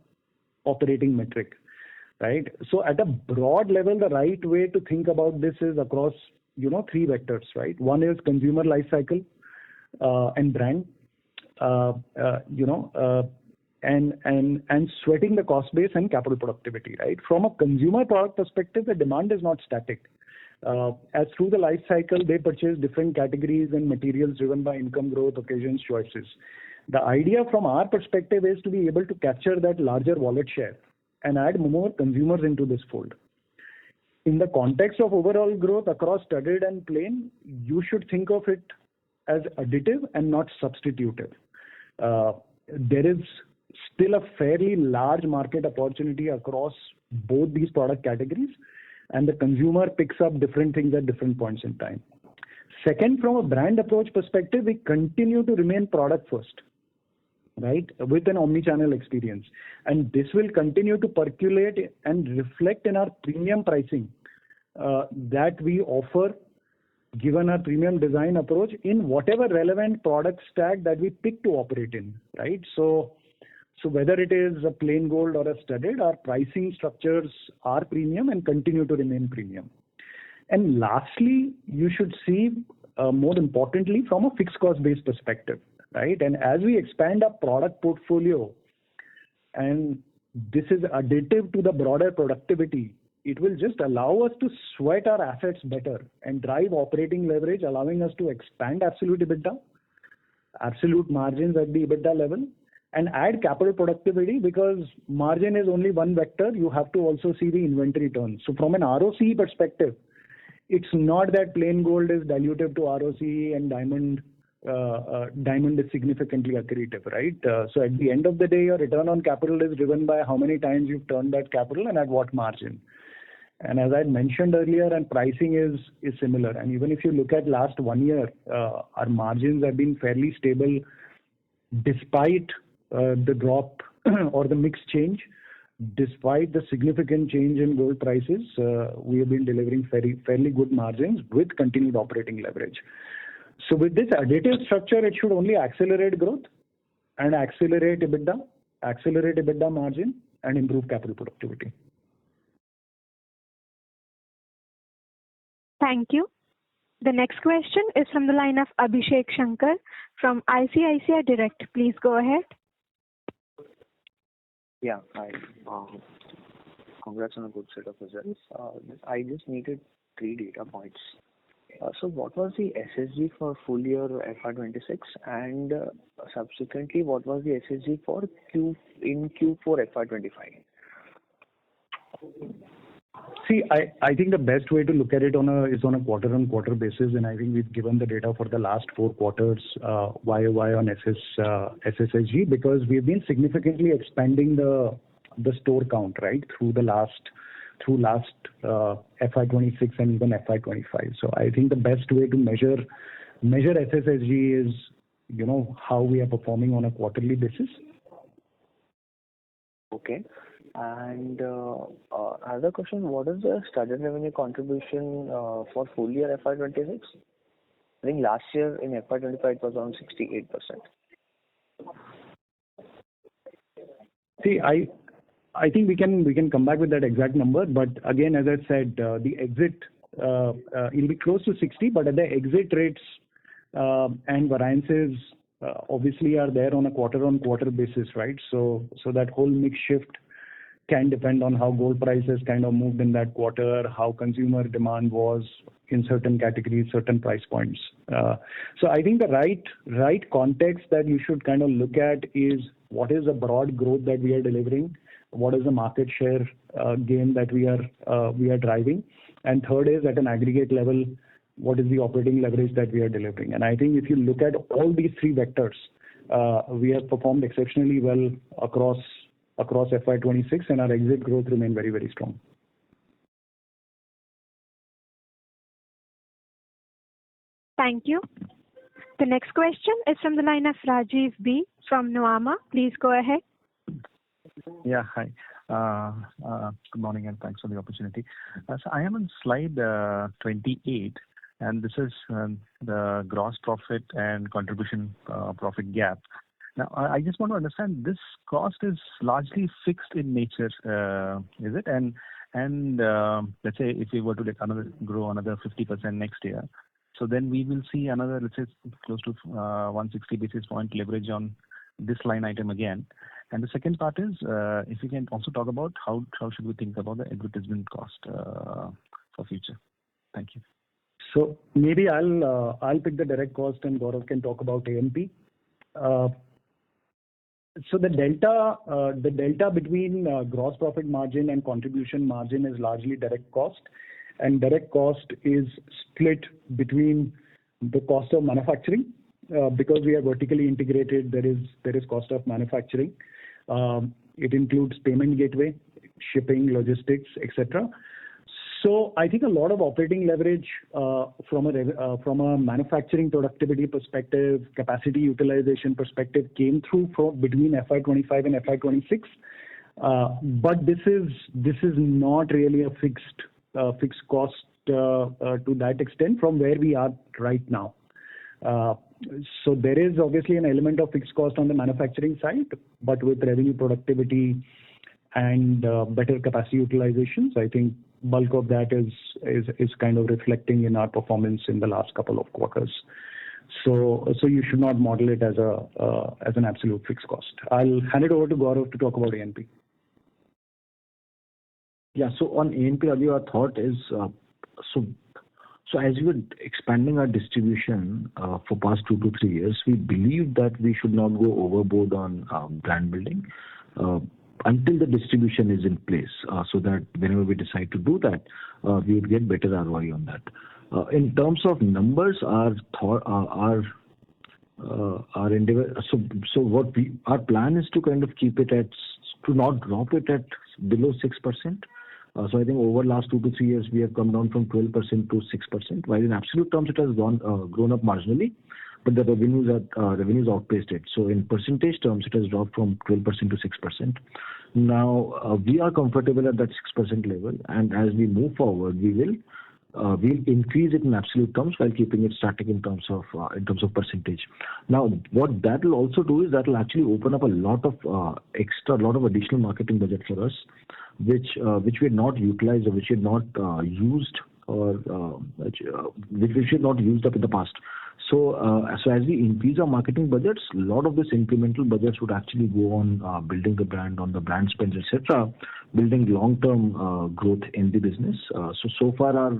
operating metric, right? So at a broad level, the right way to think about this is across three vectors, right? One is consumer life cycle and brand, and sweating the cost base and capital productivity, right? From a consumer product perspective, the demand is not static. As through the life cycle, they purchase different categories and materials driven by income growth, occasions, choices. The idea from our perspective is to be able to capture that larger wallet share and add more consumers into this fold. In the context of overall growth across studded and plain, you should think of it as additive and not substitutive. There is still a fairly large market opportunity across both these product categories, and the consumer picks up different things at different points in time. Second, from a brand approach perspective, we continue to remain product first, right, with an omni-channel experience. And this will continue to percolate and reflect in our premium pricing that we offer, given our premium design approach in whatever relevant product stack that we pick to operate in, right? So whether it is a plain gold or a studded, our pricing structures are premium and continue to remain premium. And lastly, you should see, more importantly, from a fixed cost base perspective, right? And as we expand our product portfolio, and this is additive to the broader productivity, it will just allow us to sweat our assets better and drive operating leverage, allowing us to expand absolute EBITDA, absolute margins at the EBITDA level, and add capital productivity, because margin is only one vector. You have to also see the inventory turn. So from an ROCE perspective, it's not that plain gold is dilutive to ROCE and diamond diamond is significantly accretive, right? So at the end of the day, your return on capital is driven by how many times you've turned that capital and at what margin. And as I mentioned earlier, and pricing is similar. And even if you look at last 1 year, our margins have been fairly stable despite the drop or the mix change. Despite the significant change in gold prices, we have been delivering fairly good margins with continued operating leverage. So with this additive structure, it should only accelerate growth and accelerate EBITDA margin, and improve capital productivity. Thank you. The next question is from the line of Abhishek Shankar from ICICI Direct. Please go ahead. Yeah, hi. Congrats on a good set of results. I just needed 3 data points. So what was the SSG for full year FY26, and subsequently what was the SSG for Q4 FY25? See, I think the best way to look at it is on a quarter-on-quarter basis, and I think we've given the data for the last 4 quarters YOY on SSSG, because we've been significantly expanding the store count, right, through last FY26 and even FY25. So I think the best way to measure SSSG is, how we are performing on a quarterly basis. Okay. And another question, what is the studded revenue contribution for full year FY26? I think last year in FY25 it was around 68%. See, I think we can come back with that exact number, but again, as I said, the exit it'll be close to 60, but at the exit rates and variances obviously are there on a quarter-on-quarter basis, right? So that whole mix shift can depend on how gold prices kind of moved in that quarter, how consumer demand was in certain categories, certain price points. So I think the right context that you should kind of look at is what is the broad growth that we are delivering, what is the market share gain that we are driving, and third is at an aggregate level, what is the operating leverage that we are delivering. And I think if you look at all these 3 vectors, we have performed exceptionally well across FY26, and our exit growth remain very, very strong. Thank you. The next question is from the line of Rajiv B from Nuvama. Please go ahead. Yeah, hi. Good morning and thanks for the opportunity. So I am on slide 28, and this is the gross profit and contribution profit gap. Now, I just want to understand, this cost is largely fixed in nature, is it? And let's say if we were to grow another 50% next year, so then we will see another, let's say, close to 160 basis point leverage on this line item again. And the second part is, if you can also talk about how should we think about the advertisement cost for future. Thank you. So maybe I'll pick the direct cost and Gaurav can talk about A&P. So the delta between gross profit margin and contribution margin is largely direct cost, and direct cost is split between the cost of manufacturing, because we are vertically integrated. There is cost of manufacturing. It includes payment gateway, shipping, logistics, etc. So I think a lot of operating leverage from a manufacturing productivity perspective, capacity utilization perspective came through between FY25 and FY26. But this is not really a fixed cost to that extent from where we are right now. So there is obviously an element of fixed cost on the manufacturing side, but with revenue productivity and better capacity utilizations, I think bulk of that is kind of reflecting in our performance in the last couple of quarters. So you should not model it as an absolute fixed cost. I'll hand it over to Gaurav to talk about A&P. Yeah, so on A&P, our thought is, so as we were expanding our distribution for past 2 to 3 years, we believe that we should not go overboard on brand building until the distribution is in place, so that whenever we decide to do that, we would get better ROI on that. In terms of numbers, our our endeavor. Our plan is to kind of keep it to not drop it at below 6%. So I think over last 2 to 3 years, we have come down from 12% to 6%, while in absolute terms, it has grown up marginally, but the revenues outpaced it. So in percentage terms, it has dropped from 12% to 6%. Now, we are comfortable at that 6% level, and as we move forward, we'll increase it in absolute terms while keeping it static in terms of percentage. Now, what that will also do is that will actually open up a lot of additional marketing budget for us, which we had not utilized or which we had not used or which we should not used up in the past. So as we increase our marketing budgets, a lot of this incremental budgets would actually go on building the brand, on the brand spends, etc., building long-term growth in the business. So far our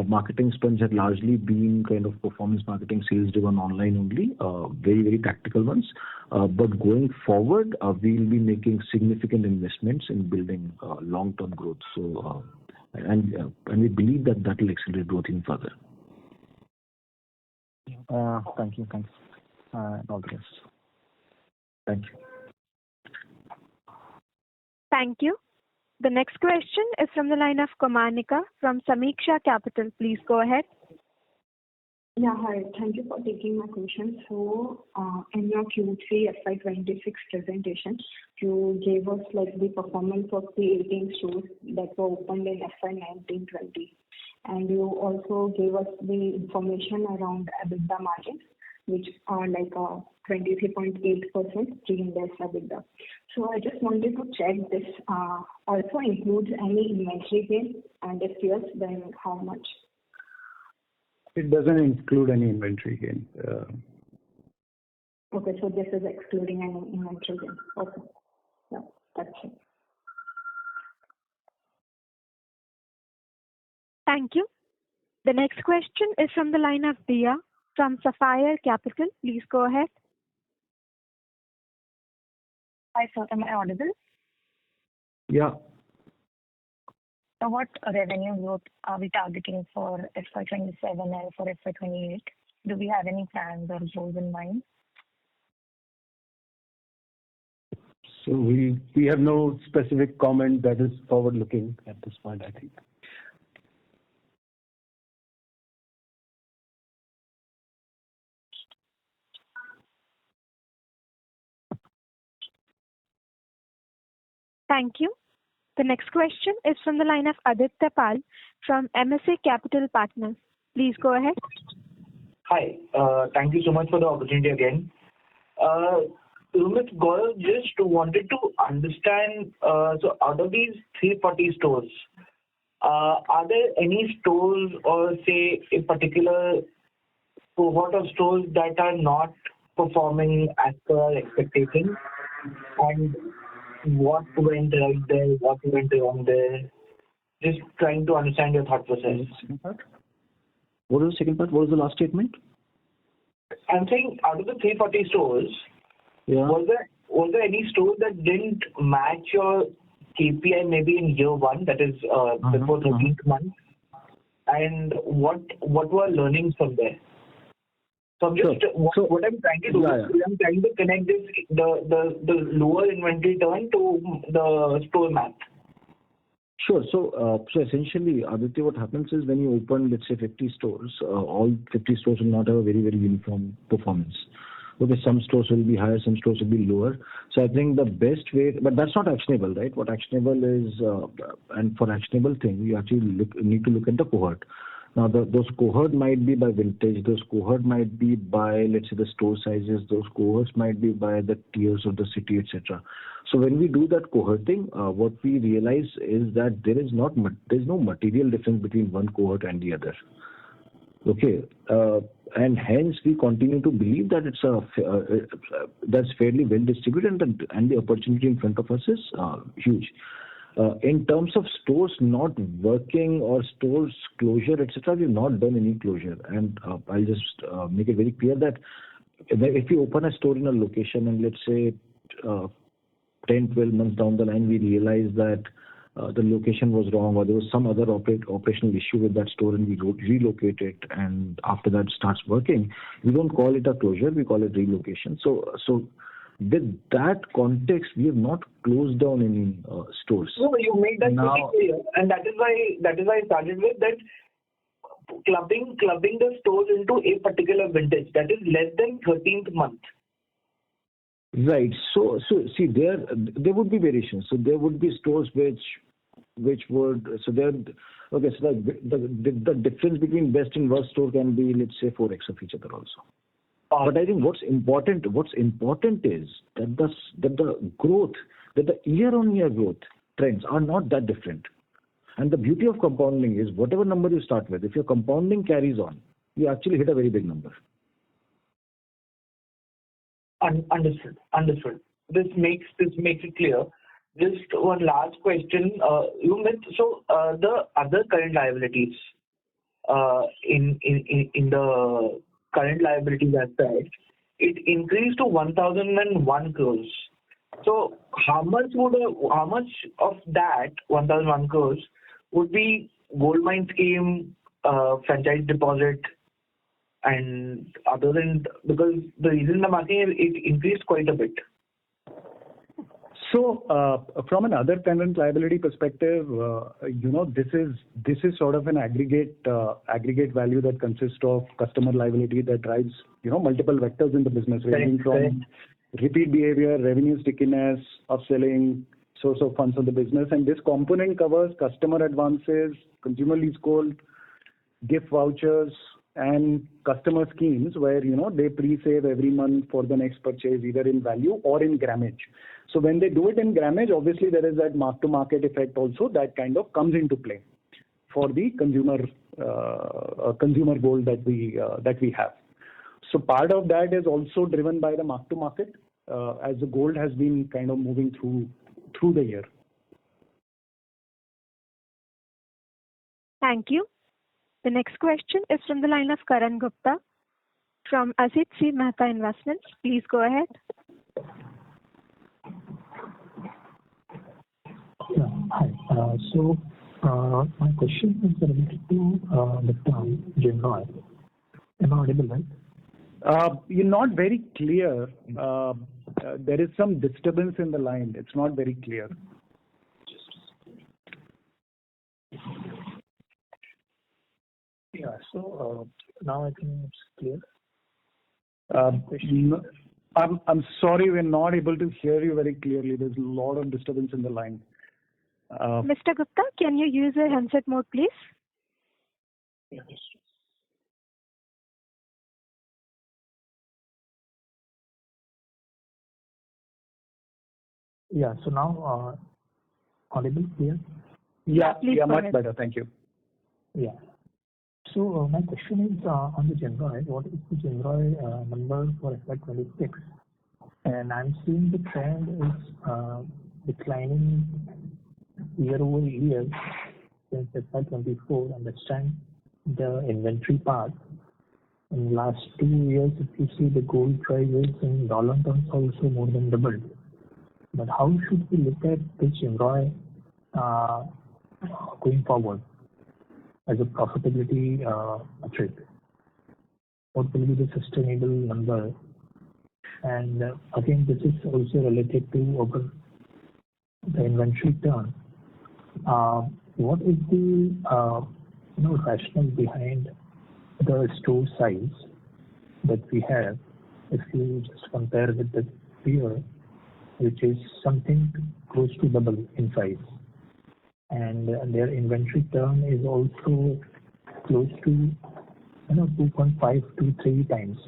marketing spends have largely been kind of performance marketing, sales-driven, online only, very, very tactical ones. But going forward, we'll be making significant investments in building long-term growth. So and we believe that will accelerate growth even further. Thank you. Thanks. All the best. Thank you. Thank you. The next question is from the line of Komanika from Samiksha Capital. Please go ahead. Yeah, hi. Thank you for taking my question. So, in your Q3 FY26 presentation, you gave us like the performance of the 18 stores that were opened in FY19-20. And you also gave us the information around EBITDA margins, which are like 23.8% pre-index EBITDA. So I just wanted to check this also includes any inventory gain, and if yes, then how much? It doesn't include any inventory gain. Okay, so this is excluding any inventory gain. Okay, yeah, that's it. Thank you. The next question is from the line of Dia from Sapphire Capital. Please go ahead. Hi, sir. Am I audible? Yeah. So what revenue growth are we targeting for FY27 and for FY28? Do we have any plans or goals in mind? So we have no specific comment that is forward-looking at this point, I think. Thank you. The next question is from the line of Aditya Pal from MSA Capital Partners. Please go ahead. Hi. Thank you so much for the opportunity again. Sumit, Gaurav, just wanted to understand, so out of these 340 stores, are there any stores or say a particular cohort of stores that are not performing as per expectations? And what went right there, what went wrong there? Just trying to understand your thought process. What was the second part? What was the last statement? I'm saying out of the 340 stores, was there any store that didn't match your KPI maybe in year one, that is before 13th month? And what were learnings from there? So what I'm trying to do is I'm trying to connect this the lower inventory turn to the store math. Sure. So essentially, Aditya, what happens is when you open, let's say, 50 stores, all 50 stores will not have a very, very uniform performance. Okay, some stores will be higher, some stores will be lower. So I think the best way, but that's not actionable, right? What actionable is, and for actionable thing, you actually need to look at the cohort. Now, those cohort might be by vintage, those cohort might be by, let's say, the store sizes, those cohorts might be by the tiers of the city, etc. So when we do that cohorting, what we realize is that there's no material difference between one cohort and the other. Okay, and hence we continue to believe that that's fairly well distributed, and the opportunity in front of us is huge. In terms of stores not working or stores closure, etc., we've not done any closure. And I'll just make it very clear that if you open a store in a location and let's say 10, 12 months down the line, we realize that the location was wrong or there was some other operational issue with that store and we relocate it and after that starts working, we don't call it a closure, we call it relocation. So with that context, we have not closed down any stores. No, you made that pretty clear, and that is why I started with that. Clubbing the stores into a particular vintage that is less than 13th month. Right. So see, there would be variations. So there would be stores which would, so there, okay, so the difference between best and worst store can be, let's say, 4x of each other also. But I think what's important is that the growth, that the year-on-year growth trends are not that different. And the beauty of compounding is whatever number you start with, if your compounding carries on, you actually hit a very big number. Understood. This makes it clear. Just one last question. The other current liabilities in the current liabilities aspect, it increased to 1,001 crores. So how much of that 1,001 crores would be gold mine scheme, franchise deposit, and other than, because the reason I'm asking is it increased quite a bit. So, from an other current liability perspective, this is sort of an aggregate value that consists of customer liability that drives, multiple vectors in the business, ranging from repeat behavior, revenue stickiness, upselling, source of funds of the business. And this component covers customer advances, consumer lease gold, gift vouchers, and customer schemes where, they pre-save every month for the next purchase, either in value or in grammage. So when they do it in grammage, obviously there is that mark-to-market effect also that kind of comes into play for the consumer gold that we have. So part of that is also driven by the mark-to-market as the gold has been kind of moving through the year. Thank you. The next question is from the line of Karan Gupta from Asit C. Mehta Investments. Please go ahead. Yeah, hi. My question is related to the term Jewellery. Am I audible, right? You're not very clear. There is some disturbance in the line. It's not very clear. Yeah, so now I think it's clear. I'm sorry, we're not able to hear you very clearly. There's a lot of disturbance in the line. Mr. Gupta, can you use your handset mode, please? Yes. Yeah, so now audible, clear? Yeah, much better. Thank you. Yeah. So my question is on the Jewellery. What is the Jewellery number for FY26? And I'm seeing the trend is declining year over year since FY24. Understand the inventory part. In the last 2 years, if you see the gold prices in dollar terms also more than doubled. But how should we look at the Jewellery going forward as a profitability metric? What will be the sustainable number? And again, this is also related to the inventory turn. What is the rationale behind the store size that we have? If you just compare with the peer, which is something close to double in size, and their inventory turn is also close to 2.5 to 3 times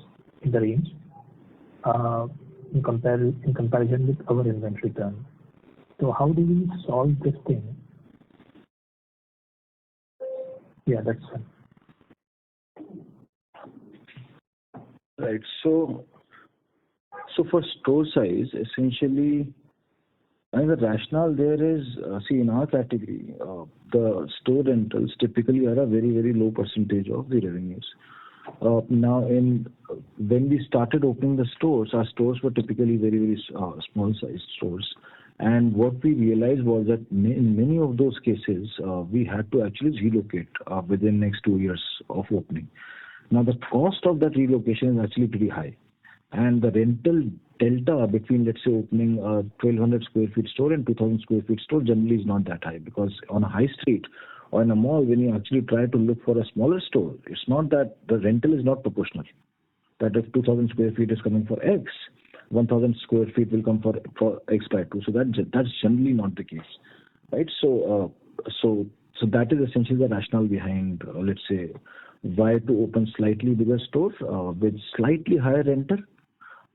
in the range in comparison with our inventory turn. So how do we solve this thing? Yeah, that's fine. Right. So for store size, essentially, and the rationale there is, in our category, the store rentals typically are a very, very low percentage of the revenues. Now, when we started opening the stores, our stores were typically very, very small sized stores. And what we realized was that in many of those cases, we had to actually relocate within next 2 years of opening. Now, the cost of that relocation is actually pretty high. And the rental delta between, let's say, opening a 1,200 square feet store and 2,000 square feet store generally is not that high, because on a high street or in a mall, when you actually try to look for a smaller store, it's not that the rental is not proportional. That if 2,000 square feet is coming for X, 1,000 square feet will come for X by 2. So that's generally not the case, right? So that is essentially the rationale behind, let's say, why to open slightly bigger store with slightly higher rental,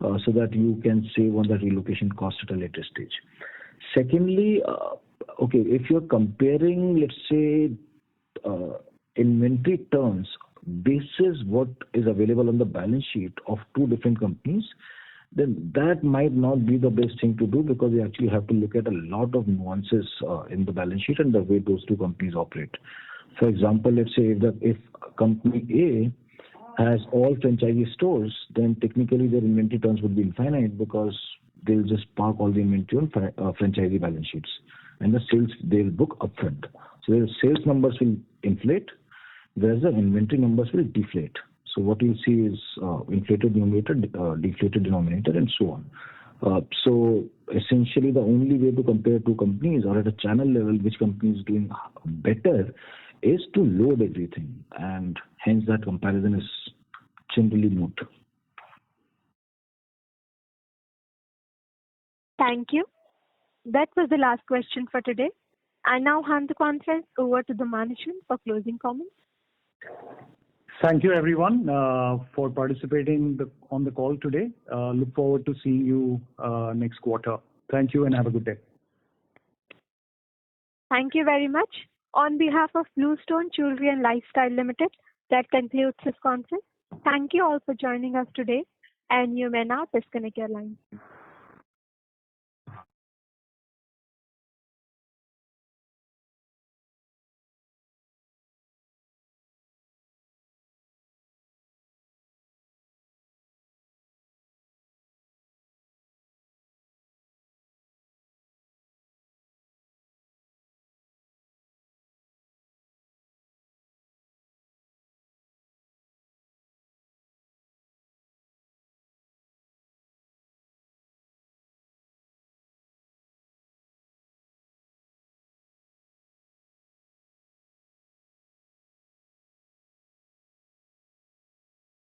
so that you can save on the relocation cost at a later stage. Secondly, if you're comparing, let's say, inventory turns basis what is available on the balance sheet of two different companies, then that might not be the best thing to do, because you actually have to look at a lot of nuances in the balance sheet and the way those two companies operate. For example, let's say if company A has all franchisee stores, then technically their inventory turns would be infinite, because they'll just park all the inventory on franchisee balance sheets, and the sales they'll book upfront. So their sales numbers will inflate, whereas the inventory numbers will deflate. So what you'll see is inflated numerator, deflated denominator, and so on. So essentially, the only way to compare two companies, or at a channel level, which company is doing better, is to load everything, and hence that comparison is generally moot. Thank you. That was the last question for today. I now hand the conference over to the management for closing comments. Thank you, everyone, for participating on the call today. Look forward to seeing you next quarter. Thank you and have a good day. Thank you very much. On behalf of Bluestone Jewellery and Lifestyle Limited, that concludes this conference. Thank you all for joining us today, and you may now disconnect your lines.